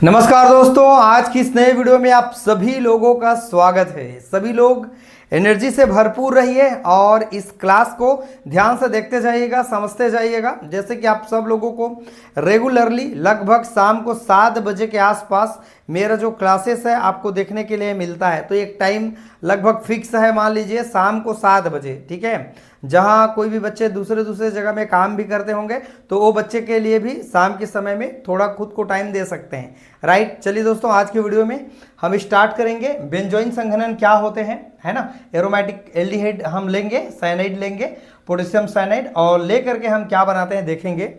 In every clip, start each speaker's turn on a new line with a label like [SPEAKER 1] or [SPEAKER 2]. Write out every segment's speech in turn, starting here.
[SPEAKER 1] नमस्कार दोस्तों, आज की इस नए वीडियो में आप सभी लोगों का स्वागत है। सभी लोग एनर्जी से भरपूर रहिए और इस क्लास को ध्यान से देखते जाइएगा, समझते जाइएगा। जैसे कि आप सब लोगों को रेगुलरली लगभग शाम को 7 बजे के आसपास मेरा जो क्लासेस है आपको देखने के लिए मिलता है। तो एक टाइम लगभग फिक्स है, मान लीजिए शाम को 7 बजे, ठीक है। जहाँ कोई भी बच्चे दूसरे जगह में काम भी करते होंगे तो वो बच्चे के लिए भी शाम के समय में थोड़ा खुद को टाइम दे सकते हैं, राइट। चलिए दोस्तों, आज के वीडियो में हम स्टार्ट करेंगे। बेंजोइन संघनन क्या होते हैं, है ना। एरोमेटिक एल्डिहाइड हम लेंगे, साइनाइड लेंगे, पोटेशियम साइनाइड, और लेकर के हम क्या बनाते हैं देखेंगे।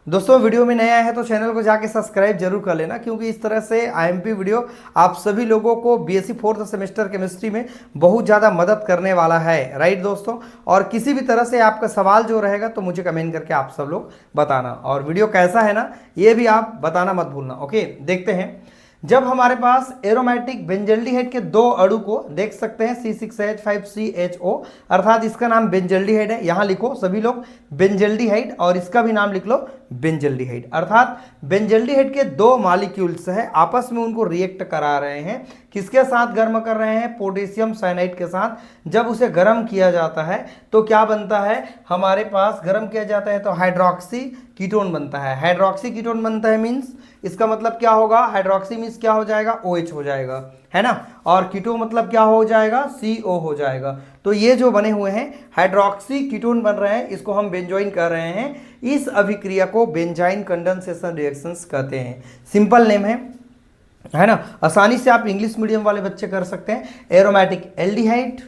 [SPEAKER 1] दोस्तों, वीडियो में नया है तो चैनल को जाके सब्सक्राइब जरूर कर लेना, क्योंकि इस तरह से आईएमपी वीडियो आप सभी लोगों को बीएससी 4th सेमेस्टर केमिस्ट्री में बहुत ज़्यादा मदद करने वाला है, राइट दोस्तों। और किसी भी तरह से आपका सवाल जो रहेगा तो मुझे कमेंट करके आप सब लोग बताना, और वीडियो कैसा है ना ये भी आप बताना मत भूलना। ओके, देखते हैं। जब हमारे पास एरोमेटिक बेंजल्डिहाइड के दो अणु को देख सकते हैं C6H5CHO, अर्थात इसका नाम बेंजल्डिहाइड है। यहां लिखो सभी लोग बेंजल्डिहाइड, और इसका भी नाम लिख लो बेंजल्डिहाइड। अर्थात बेंजल्डिहाइड के दो मॉलिक्यूल्स है, आपस में उनको रिएक्ट करा रहे हैं। किसके साथ गर्म कर रहे हैं? पोटेशियम साइनाइड के साथ। जब उसे गर्म किया जाता है तो क्या बनता है? हमारे पास गर्म किया जाता है तो हाइड्रोक्सी कीटोन बनता है। हाइड्रोक्सी कीटोन बनता है मीन्स इसका मतलब क्या होगा? हाइड्रोक्सी मीन्स क्या हो जाएगा? OH हो जाएगा, है ना। और कीटो मतलब क्या हो जाएगा? CO हो जाएगा। तो ये जो बने हुए हैं हाइड्रोक्सी कीटोन बन रहे हैं, इसको हम बेंजोइन कर रहे हैं। इस अभिक्रिया को बेंजाइन कंडेंसेशन रिएक्शंस कहते हैं। सिंपल नेम है ना। आसानी से आप इंग्लिश मीडियम वाले बच्चे कर सकते हैं। Aromatic aldehyde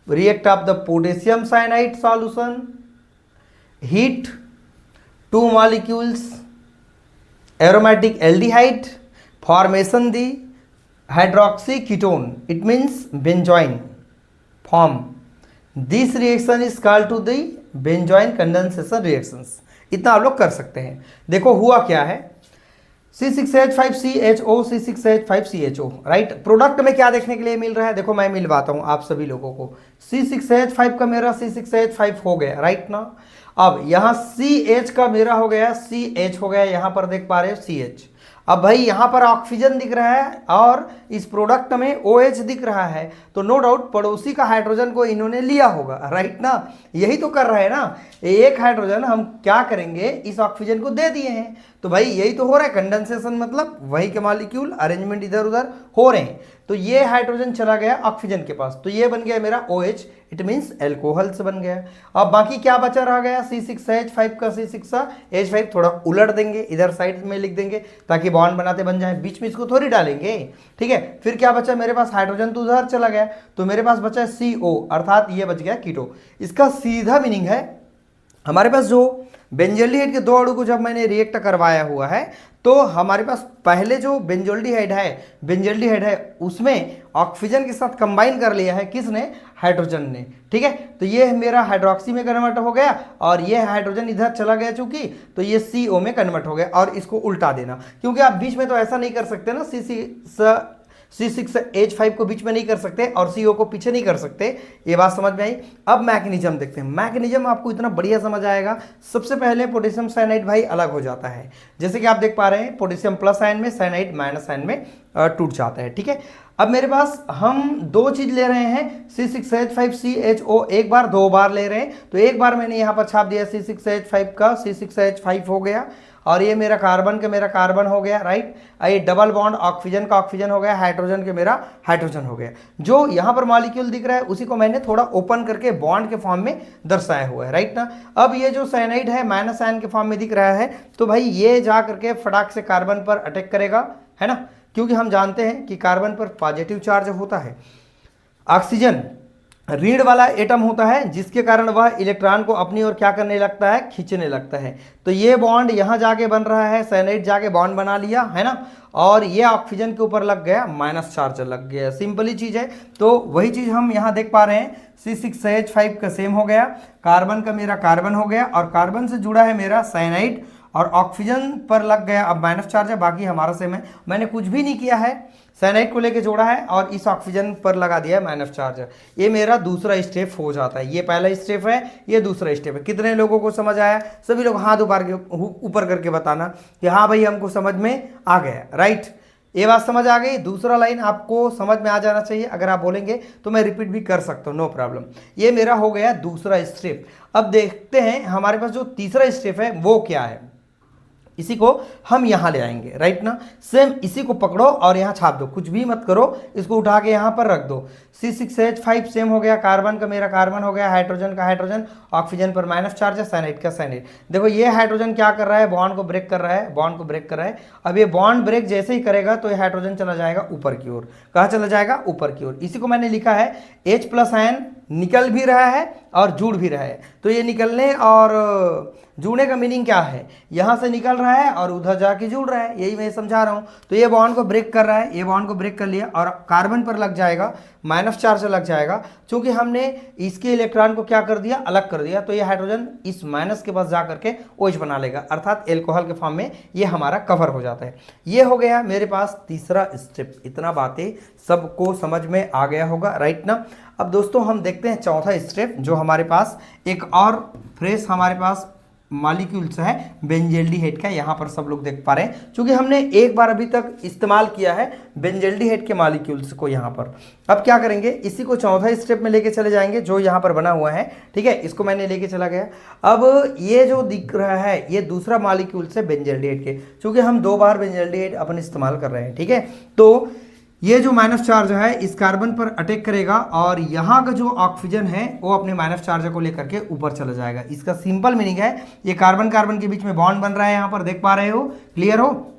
[SPEAKER 1] react of the potassium cyanide solution, heat 2 molecules aromatic aldehyde, formation the hydroxy ketone, it means benzoin form. This reaction is called to the benzoin condensation reactions. इतना आप लोग कर सकते हैं। देखो हुआ क्या है, C6H5CHO, C6H5CHO, राइट। प्रोडक्ट में क्या देखने के लिए मिल रहा है? देखो मैं मिलवाता हूं आप सभी लोगों को। C6H5 का मेरा C6H5 हो गया, राइट ना। अब यहां CH का मेरा हो गया CH हो गया, यहां पर देख पा रहे हो CH। अब भाई यहां पर ऑक्सीजन दिख रहा है और इस प्रोडक्ट में OH दिख रहा है, तो नो डाउट पड़ोसी का हाइड्रोजन को इन्होंने लिया होगा, राइट ना। यही तो कर रहे हैं ना, एक हाइड्रोजन हम क्या करेंगे, इस ऑक्सीजन को दे दिए हैं। तो भाई यही तो हो रहा है कंडेंसेशन, मतलब वही के मॉलिक्यूल अरेंजमेंट इधर उधर हो रहे हैं। तो ये हाइड्रोजन चला गया ऑक्सीजन के पास, तो ये बन गया मेरा OH, इट मीन्स एल्कोहल्स बन गया। अब बाकी क्या बचा रह गया? C6H5 का C6H5 थोड़ा उलट देंगे, इधर साइड में लिख देंगे ताकि बॉन्ड बनाते बन जाए, बीच में इसको थोड़ी डालेंगे, ठीक है। फिर क्या बचा मेरे पास? हाइड्रोजन तो उधर चला गया, तो मेरे पास बचा CO, अर्थात ये बच गया कीटो। इसका सीधा मीनिंग है हमारे पास जो बेंजल्डिहाइड के दो अणु को जब मैंने रिएक्ट करवाया हुआ है तो हमारे पास पहले जो बेंजल्डिहाइड है उसमें ऑक्सीजन के साथ कंबाइन कर लिया है किसने? हाइड्रोजन ने, ठीक है। तो ये मेरा हाइड्रोक्सी में कन्वर्ट हो गया और ये हाइड्रोजन इधर चला गया चूंकि, तो ये CO में कन्वर्ट हो गया। और इसको उल्टा देना, क्योंकि आप बीच में तो ऐसा नहीं कर सकते ना, C6H5 को बीच में नहीं कर सकते और CO को पीछे नहीं कर सकते। ये बात समझ में आई। अब मैकेनिज्म देखते हैं। मैकेनिज्म आपको इतना बढ़िया समझ आएगा। सबसे पहले पोटेशियम साइनाइड भाई अलग हो जाता है, जैसे कि आप देख पा रहे हैं पोटेशियम प्लस आयन में, साइनाइड माइनस आयन में टूट जाता है, ठीक है। अब मेरे पास हम दो चीज ले रहे हैं, C6H5CHO एक बार, दो बार ले रहे हैं। तो एक बार मैंने यहाँ पर छाप दिया C6H5 का C6H5 हो गया, और ये मेरा कार्बन का मेरा कार्बन हो गया, राइट। ये डबल बॉन्ड ऑक्सीजन का ऑक्सीजन हो गया, हाइड्रोजन के मेरा हाइड्रोजन हो गया। जो यहाँ पर मॉलिक्यूल दिख रहा है उसी को मैंने थोड़ा ओपन करके बॉन्ड के फॉर्म में दर्शाया हुआ है, राइट ना। अब ये जो साइनाइड है माइनस आयन के फॉर्म में दिख रहा है, तो भाई ये जा करके फटाक से कार्बन पर अटैक करेगा, है ना, क्योंकि हम जानते हैं कि कार्बन पर पॉजिटिव चार्ज होता है। ऑक्सीजन ऋण वाला एटम होता है, जिसके कारण वह इलेक्ट्रॉन को अपनी ओर क्या करने लगता है? खींचने लगता है। तो ये बॉन्ड यहाँ जाके बन रहा है, साइनाइड जाके बॉन्ड बना लिया, है ना, और ये ऑक्सीजन के ऊपर लग गया, माइनस चार्ज लग गया। सिंपली चीज है। तो वही चीज हम यहाँ देख पा रहे हैं, C6H5 का सेम हो गया, कार्बन का मेरा कार्बन हो गया, और कार्बन से जुड़ा है मेरा साइनाइड, और ऑक्सीजन पर लग गया, अब माइनस चार्ज है, बाकी हमारा सेम है, मैंने कुछ भी नहीं किया है, साइनाइड को लेके जोड़ा है और इस ऑक्सीजन पर लगा दिया है माइनस चार्ज। ये मेरा दूसरा स्टेप हो जाता है, ये पहला स्टेप है, ये दूसरा स्टेप है। कितने लोगों को समझ आया? सभी लोग हाथ ऊपर करके बताना कि हाँ भाई हमको समझ में आ गया, राइट। ये बात समझ आ गई। दूसरा लाइन आपको समझ में आ जाना चाहिए, अगर आप बोलेंगे तो मैं रिपीट भी कर सकता हूँ, नो प्रॉब्लम। ये मेरा हो गया दूसरा स्टेप। अब देखते हैं हमारे पास जो तीसरा स्टेप है वो क्या है। इसी को हम यहां ले आएंगे, राइट ना। सेम इसी को पकड़ो और यहां छाप दो, कुछ भी मत करो, इसको उठा के यहां पर रख दो। C6H5 सेम हो गया, कार्बन का मेरा कार्बन हो गया, हाइड्रोजन का हाइड्रोजन, ऑक्सीजन पर माइनस चार्ज है, साइनाइड का साइनाइड। देखो ये हाइड्रोजन क्या कर रहा है, बॉन्ड को ब्रेक कर रहा है, बॉन्ड को ब्रेक कर रहा है। अब ये बॉन्ड ब्रेक जैसे ही करेगा तो ये हाइड्रोजन चला जाएगा ऊपर की ओर। कहाँ चला जाएगा? ऊपर की ओर। इसी को मैंने लिखा है H+ आयन निकल भी रहा है और जुड़ भी रहा है। तो ये निकलने और जुड़ने का मीनिंग क्या है? यहां से निकल रहा है और उधर जाके जुड़ रहा है, यही मैं समझा रहा हूं। तो ये बॉन्ड को ब्रेक कर रहा है, ये बॉन्ड को ब्रेक कर लिया और कार्बन पर लग जाएगा, माइनस चार्ज लग जाएगा। क्योंकि हमने इसके इलेक्ट्रॉन को क्या कर दिया? अलग कर दिया। तो ये हाइड्रोजन इस माइनस के पास जा करके OH बना लेगा, अर्थात एल्कोहल के फॉर्म में ये हमारा कवर हो जाता है। ये हो गया मेरे पास तीसरा स्टेप। इतना बातें सबको समझ में आ गया होगा, राइट ना। अब दोस्तों हम देखते हैं चौथा स्टेप, जो हमारे पास एक और फ्रेश हमारे पास मॉलिक्यूल्स है बेंजल्डिहाइड का। यहाँ पर सब लोग देख पा रहे हैं, क्योंकि हमने एक बार अभी तक इस्तेमाल किया है बेंजल्डिहाइड के मॉलिक्यूल्स को यहाँ पर। अब क्या करेंगे, इसी को चौथा स्टेप में लेके चले जाएंगे, जो यहाँ पर बना हुआ है, ठीक है। इसको मैंने लेके चला गया। अब ये जो दिख रहा है ये दूसरा मॉलिक्यूल्स है बेंजल्डिहाइड के, क्योंकि हम 2 बार बेंजल्डिहाइड अपन इस्तेमाल कर रहे हैं, ठीक है। तो ये जो माइनस चार्ज है इस कार्बन पर अटैक करेगा और यहाँ का जो ऑक्सीजन है वो अपने माइनस चार्ज को लेकर के ऊपर चला जाएगा। इसका सिंपल मीनिंग है, ये कार्बन कार्बन के बीच में बॉन्ड बन रहा है, यहाँ पर देख पा रहे हो, क्लियर हो,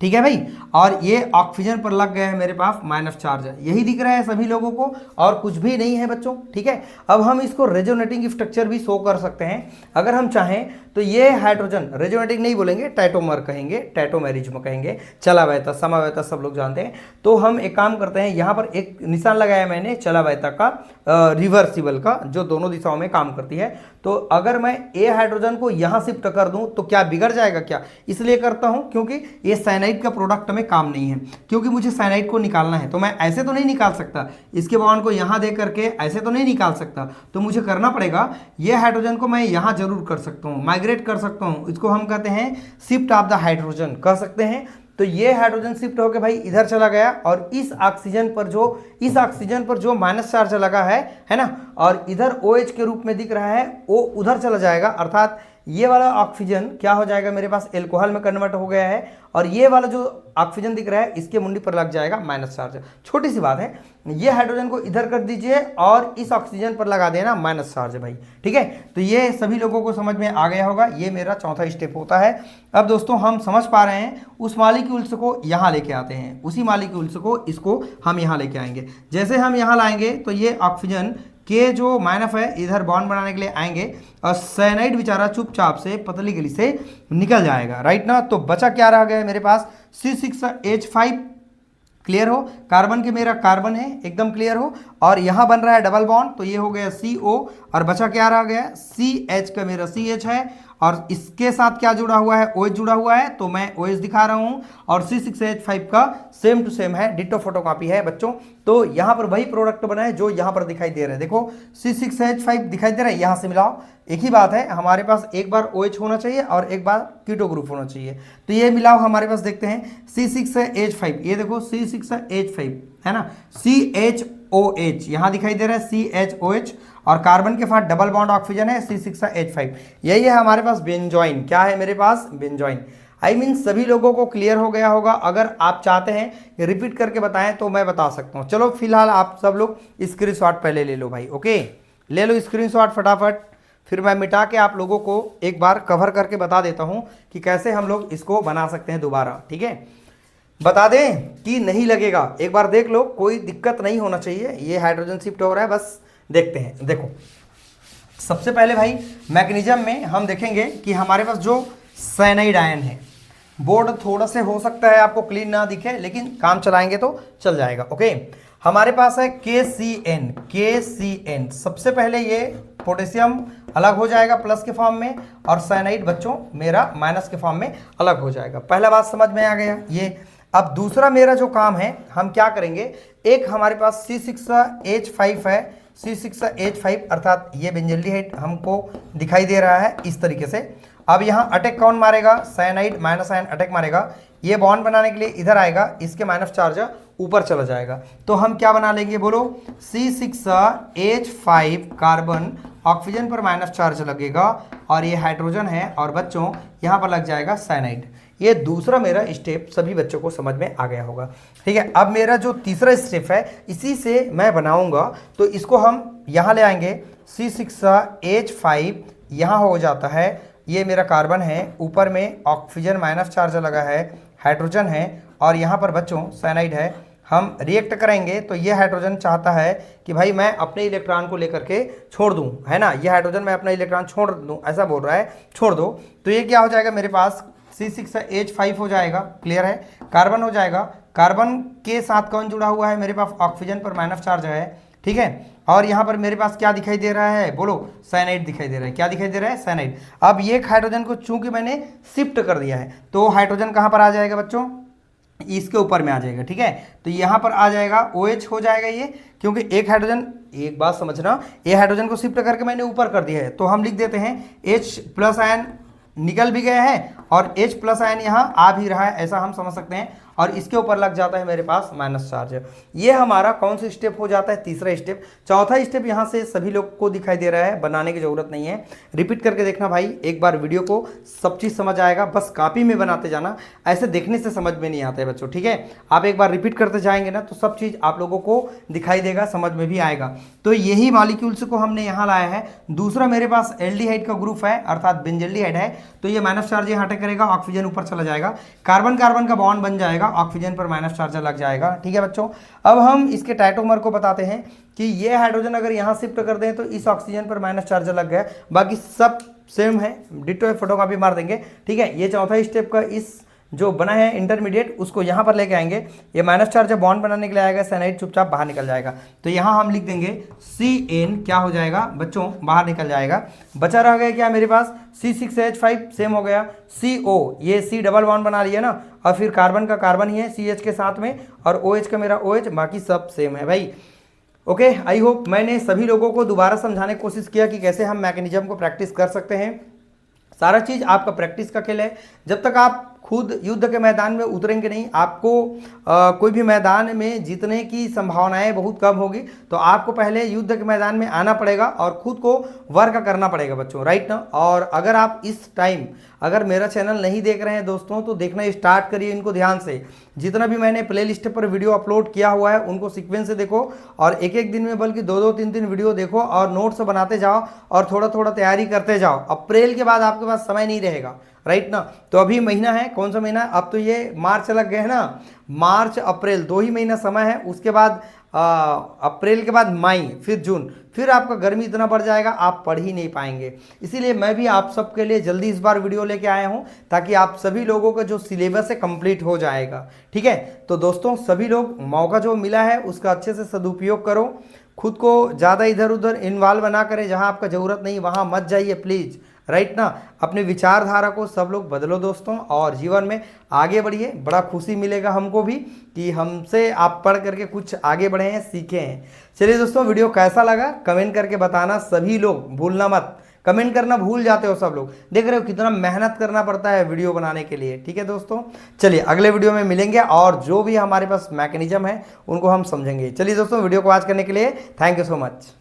[SPEAKER 1] ठीक है भाई। और ये ऑक्सीजन पर लग गया है मेरे पास माइनस चार्ज, यही दिख रहा है सभी लोगों को, और कुछ भी नहीं है बच्चों, ठीक है। अब हम इसको रेजोनेटिंग स्ट्रक्चर भी शो कर सकते हैं अगर हम चाहें तो। ये हाइड्रोजन रेजोनेटिंग नहीं बोलेंगे, टाइटोमर कहेंगे, टाइटोमेरिज्म कहेंगे, चलावैता समावैता सब लोग जानते हैं। तो हम एक काम करते हैं, यहाँ पर एक निशान लगाया मैंने चलावैता का, रिवर्सिबल का, जो दोनों दिशाओं में काम करती है। तो अगर मैं ए हाइड्रोजन को यहाँ शिफ्ट कर दूं तो क्या बिगड़ जाएगा क्या? इसलिए करता हूं क्योंकि ये साइनाइड का प्रोडक्ट में काम नहीं है, क्योंकि मुझे साइनाइड को निकालना है। तो मैं ऐसे तो नहीं निकाल सकता, इसके बॉन्ड को यहाँ दे करके ऐसे तो नहीं निकाल सकता। तो मुझे करना पड़ेगा, ये हाइड्रोजन को मैं यहाँ जरूर कर सकता हूँ, माइग्रेट कर सकता हूँ। इसको हम कहते हैं शिफ्ट ऑफ द हाइड्रोजन, कह सकते हैं। तो ये हाइड्रोजन शिफ्ट होकर भाई इधर चला गया और इस ऑक्सीजन पर जो माइनस चार्ज लगा है ना, और इधर OH के रूप में दिख रहा है, वो उधर चला जाएगा, अर्थात ये वाला ऑक्सीजन क्या हो जाएगा मेरे पास, एल्कोहल में कन्वर्ट हो गया है। और ये वाला जो ऑक्सीजन दिख रहा है इसके मुंडी पर लग जाएगा माइनस चार्ज। छोटी सी बात है, ये हाइड्रोजन को इधर कर दीजिए और इस ऑक्सीजन पर लगा देना माइनस चार्ज भाई, ठीक है। तो ये सभी लोगों को समझ में आ गया होगा, ये मेरा चौथा स्टेप होता है। अब दोस्तों हम समझ पा रहे हैं, उस मॉलिक्यूल्स को यहाँ लेके आते हैं, उसी मॉलिक्यूल्स को इसको हम यहाँ लेके आएंगे। जैसे हम यहाँ लाएंगे तो ये ऑक्सीजन के जो माइनस है इधर बॉन्ड बनाने के लिए आएंगे और साइनाइड बेचारा चुपचाप से पतली गली से निकल जाएगा, राइट ना। तो बचा क्या रह गया मेरे पास, C6H5, क्लियर हो। कार्बन के मेरा कार्बन है, एकदम क्लियर हो। और यहाँ बन रहा है डबल बॉन्ड, तो ये हो गया CO, और बचा क्या रह गया, CH का मेरा CH है, और इसके साथ क्या जुड़ा हुआ है, OH जुड़ा हुआ है, तो मैं OH दिखा रहा हूं। और C6H5 का सेम टू सेम है, डिटो फोटोकॉपी है बच्चों। तो यहां पर वही प्रोडक्ट बना है जो यहां पर दिखाई दे रहा है, देखो C6H5 दिखाई दे रहा है, यहां से मिलाओ, एक ही बात है। हमारे पास एक बार OH होना चाहिए और एक बार कीटो ग्रुप होना चाहिए, तो ये मिलाओ हमारे पास। देखते हैं C6H5, ये देखो C6H5 है ना, CHOH यहां दिखाई दे रहा है, CHOH, और कार्बन के साथ डबल बॉन्ड ऑक्सीजन है C6H5। यही है हमारे पास बेंजोइन, क्या है मेरे पास, बेंजोइन। आई मीन सभी लोगों को क्लियर हो गया होगा। अगर आप चाहते हैं रिपीट करके बताएं तो मैं बता सकता हूं। चलो फिलहाल आप सब लोग स्क्रीनशॉट पहले ले लो भाई, ओके, ले लो स्क्रीनशॉट फटाफट, फिर मैं मिटा के आप लोगों को एक बार कवर करके बता देता हूं कि कैसे हम लोग इसको बना सकते हैं दोबारा, ठीक है। बता दें कि नहीं लगेगा, एक बार देख लो, कोई दिक्कत नहीं होना चाहिए। ये हाइड्रोजन शिफ्ट हो रहा है, बस देखते हैं। देखो सबसे पहले भाई मैकेनिज्म में हम देखेंगे कि हमारे पास जो साइनाइड आयन है, बोर्ड थोड़ा से हो सकता है आपको क्लीन ना दिखे, लेकिन काम चलाएंगे तो चल जाएगा। ओके, हमारे पास है KCN। सबसे पहले ये पोटेशियम अलग हो जाएगा प्लस के फॉर्म में, और साइनाइड बच्चों मेरा माइनस के फॉर्म में अलग हो जाएगा। पहला बात समझ में आ गया ये। अब दूसरा मेरा जो काम है, हम क्या करेंगे, एक हमारे पास C6H5 है, C6H5 अर्थात ये बेंजल्डिहाइड हमको दिखाई दे रहा है इस तरीके से। अब यहाँ अटैक कौन मारेगा, साइनाइड माइनस आयन अटैक मारेगा। ये बॉन्ड बनाने के लिए इधर आएगा, इसके माइनस चार्ज ऊपर चला जाएगा। तो हम क्या बना लेंगे बोलो, C6H5 कार्बन, ऑक्सीजन पर माइनस चार्ज लगेगा और ये हाइड्रोजन है, और बच्चों यहाँ पर लग जाएगा साइनाइड। ये दूसरा मेरा स्टेप सभी बच्चों को समझ में आ गया होगा। ठीक है, अब मेरा जो तीसरा स्टेप है इसी से मैं बनाऊंगा, तो इसको हम यहाँ ले आएंगे। C6H5 यहाँ हो जाता है, ये मेरा कार्बन है, ऊपर में ऑक्सीजन माइनस चार्ज लगा है, हाइड्रोजन है, और यहाँ पर बच्चों साइनाइड है। हम रिएक्ट करेंगे तो ये हाइड्रोजन चाहता है कि भाई मैं अपने इलेक्ट्रॉन को लेकर के छोड़ दूं, है ना, ये हाइड्रोजन मैं अपना इलेक्ट्रॉन छोड़ दूं, ऐसा बोल रहा है, छोड़ दो। तो ये क्या हो जाएगा मेरे पास, C6H5 हो जाएगा, क्लियर है, कार्बन हो जाएगा। कार्बन के साथ कौन जुड़ा हुआ है, मेरे पास ऑक्सीजन पर माइनस चार्ज है, ठीक है। और यहाँ पर मेरे पास क्या दिखाई दे रहा है, बोलो, साइनाइड दिखाई दे रहा है। क्या दिखाई दे रहा है, साइनाइड। अब ये हाइड्रोजन को चूंकि मैंने शिफ्ट कर दिया है, तो हाइड्रोजन कहाँ पर आ जाएगा बच्चों, इसके ऊपर में आ जाएगा, ठीक है। तो यहाँ पर आ जाएगा OH हो जाएगा ये, क्योंकि एक हाइड्रोजन, एक बात समझना, ये हाइड्रोजन को शिफ्ट करके मैंने ऊपर कर दिया है, तो हम लिख देते हैं H+ आयन निकल भी गया है और H+ आयन यहाँ आ भी रहा है, ऐसा हम समझ सकते हैं, और इसके ऊपर लग जाता है मेरे पास माइनस चार्ज। ये हमारा कौन सा स्टेप हो जाता है, तीसरा स्टेप। चौथा स्टेप यहाँ से सभी लोग को दिखाई दे रहा है, बनाने की जरूरत नहीं है, रिपीट करके देखना भाई, एक बार वीडियो को सब चीज़ समझ आएगा, बस कॉपी में बनाते जाना, ऐसे देखने से समझ में नहीं आता है बच्चों, ठीक है। आप एक बार रिपीट करते जाएंगे ना तो सब चीज़ आप लोगों को दिखाई देगा, समझ में भी आएगा। तो यही मॉलिक्यूल्स को हमने यहाँ लाया है। दूसरा मेरे पास एल्डिहाइड का ग्रुप है, अर्थात बेंजल्डिहाइड है, तो ये माइनस चार्ज यहाँ अटैक करेगा, ऑक्सीजन ऊपर चला जाएगा, कार्बन कार्बन का बॉन्ड बन जाएगा, ऑक्सीजन पर माइनस चार्ज लग जाएगा, ठीक है बच्चों। अब हम इसके टाइटोमर को बताते हैं कि ये हाइड्रोजन अगर यहाँ शिफ्ट कर दें तो इस ऑक्सीजन पर माइनस चार्ज लग गया, बाकी सब सेम है, डिटो फोटोकॉपी मार देंगे, ठीक है। ये चौथा स्टेप का इस जो बना है इंटरमीडिएट, उसको यहाँ पर लेके आएंगे, ये माइनस चार्ज बॉन्ड बनाने के लिए आएगा, साइनाइड चुपचाप बाहर निकल जाएगा। तो यहाँ हम लिख देंगे CN, क्या हो जाएगा बच्चों, बाहर निकल जाएगा। बचा रह गया क्या मेरे पास, C6H5 सेम हो गया, CO, ये C डबल बॉन्ड बना लिया ना, और फिर कार्बन का कार्बन ही है CH के साथ में, और OH का मेरा OH, बाकी सब सेम है भाई। ओके, आई होप मैंने सभी लोगों को दोबारा समझाने की कोशिश किया कि कैसे हम मैकेनिज्म को प्रैक्टिस कर सकते हैं। सारा चीज़ आपका प्रैक्टिस का खेल है। जब तक आप खुद युद्ध के मैदान में उतरेंगे नहीं, आपको कोई भी मैदान में जीतने की संभावनाएं बहुत कम होगी। तो आपको पहले युद्ध के मैदान में आना पड़ेगा और खुद को वर्क करना पड़ेगा बच्चों, राइट ना। और अगर आप इस टाइम अगर मेरा चैनल नहीं देख रहे हैं दोस्तों, तो देखना स्टार्ट करिए इनको ध्यान से। जितना भी मैंने प्ले लिस्ट पर वीडियो अपलोड किया हुआ है उनको सीक्वेंस से देखो, और एक एक दिन में बल्कि 2-2, 3-3 वीडियो देखो, और नोट्स बनाते जाओ और थोड़ा थोड़ा तैयारी करते जाओ। अप्रैल के बाद आपके पास समय नहीं रहेगा, राइट ना। तो अभी महीना है, कौन सा महीना, अब तो ये मार्च लग गए है ना, मार्च अप्रैल 2 ही महीना समय है। उसके बाद अप्रैल के बाद मई, फिर जून, फिर आपका गर्मी इतना बढ़ जाएगा आप पढ़ ही नहीं पाएंगे। इसीलिए मैं भी आप सबके लिए जल्दी इस बार वीडियो लेके आया हूं, ताकि आप सभी लोगों का जो सिलेबस है कंप्लीट हो जाएगा, ठीक है। तो दोस्तों सभी लोग मौका जो मिला है उसका अच्छे से सदुपयोग करो, खुद को ज़्यादा इधर उधर इन्वॉल्व ना करें, जहां आपका ज़रूरत नहीं वहां मत जाइए प्लीज़, राइट ना। अपने विचारधारा को सब लोग बदलो दोस्तों, और जीवन में आगे बढ़िए। बड़ा खुशी मिलेगा हमको भी कि हमसे आप पढ़ करके कुछ आगे बढ़े हैं, सीखे हैं। चलिए दोस्तों, वीडियो कैसा लगा कमेंट करके बताना, सभी लोग भूलना मत, कमेंट करना भूल जाते हो सब लोग, देख रहे हो कितना मेहनत करना पड़ता है वीडियो बनाने के लिए, ठीक है दोस्तों। चलिए अगले वीडियो में मिलेंगे, और जो भी हमारे पास मैकेनिज्म है उनको हम समझेंगे। चलिए दोस्तों, वीडियो को वॉच करने के लिए थैंक यू सो मच।